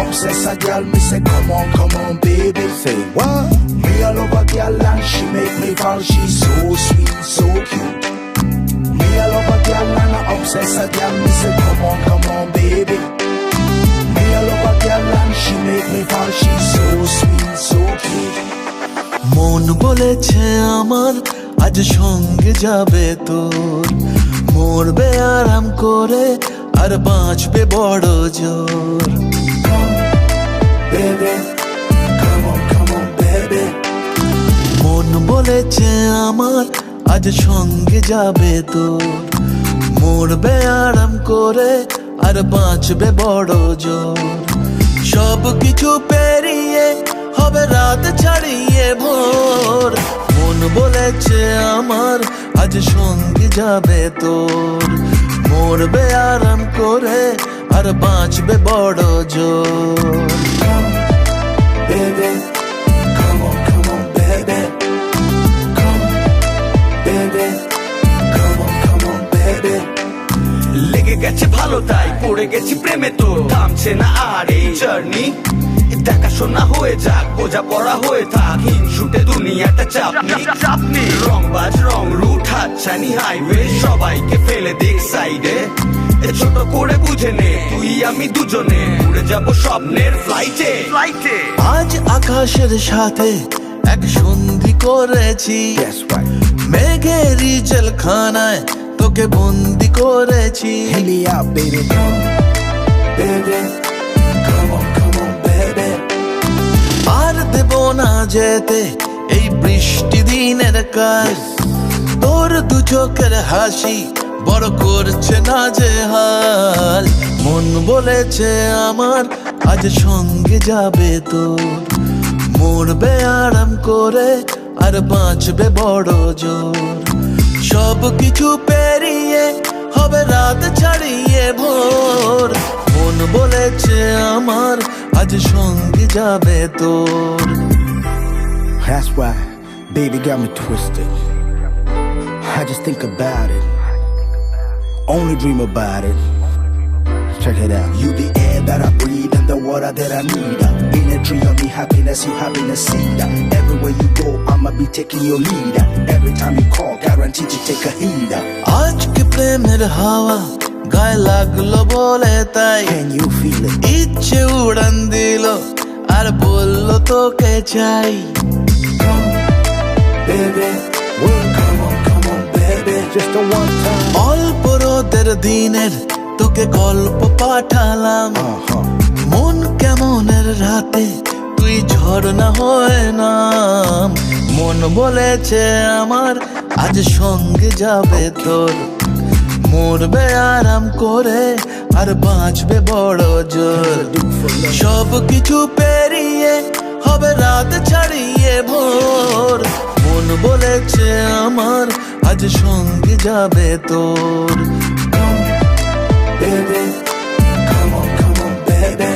obsess a girl, me say come on, baby. Say what? Me a love a girl and she make me fall. She's so sweet, so cute. Me a love a girl and I obsess a girl. Me say come on, baby. Me a love a girl and she make me fall. She's so sweet, so cute. মন বলেছে আমার আজ সঙ্গে যাবে তোর, মরবে আরাম করে আর বাঁচবে বড় জোর। Baby, come on, baby. মন বলেছে আমার আজ সঙ্গে যাবে তোর, মরবে আরাম করে আর বাঁচবে বড় জোর। সব কিছু পেরিয়ে হবে রাত ছাড়িয়ে ভোর, মন বলেছে আমার আজ সঙ্গে যাবে তোর, মরবে আরাম করে আর বাঁচবে বড় জোর। Baby, come on, baby. Come, baby, come on, baby. লেগে গেছে ভালো তাই পড়ে গেছি প্রেমে, তো থামছে না আর এই জার্নি। দেখাশোনা হয়ে যাক, বোঝা পড়া হয়ে থাক, হিংসুটে দুনিয়াটা চাপনি। রংবাজ রং রুট হাতছানি হাইওয়ে, সবাইকে ফেলে দিক সাইডে। ছোট করে বুঝে নে তুই আমি দুজনে উড়ে যাব স্বপ্নের ফ্লাইটে। আজ আকাশের সাথে এক সন্ধি করেছি, That's right. মেঘেরই জেলখানায় তোকে বন্দি করেছি। Hit me out, baby. Baby, come on, baby. আর দেব না যেতে এই বৃষ্টি দিনের কাল, তোর দু চোখের হাসি বড় করছে না যে হাল। মন বলেছে আমার আজ সঙ্গে যাবে তোর, মরবে আরাম করে আর বাঁচবে বড় জোর। সব কিছু পেরিয়ে হবে রাত ছাড়িয়ে ভোর, মন বলেছে আমার আজ সঙ্গে যাবে তোর। That's why, baby got me twisted. I just think about it, only dream about it. Check it out. You the air that I breathe and the water that I need. Energy of me happiness, you happiness seed. Everywhere you go, I'ma be taking your lead. Every time you call, guaranteed to take a heed. আজকে প্রেমের হাওয়া গায়ে লাগলো বলে তাই, Can you feel it? ইচ্ছে উড়ান দিল আর বললো তোকে চাই। Baby, come on, baby. Just a one time. অল্প রোদের দিনের তোকে গল্প পাঠালাম, মন কেমনের রাতে তুই ঝর্ণা হয়ে নাম। মন বলেছে আমার আজ সঙ্গে যাবে তোর, মরবে আরাম করে আর বাঁচবে বড় জোর। সব কিছু পেরিয়ে হবে রাত ছাড়িয়ে ভোর, মন বলেছে আমার আজ সঙ্গে যাবে তোর। Baby, come on, baby.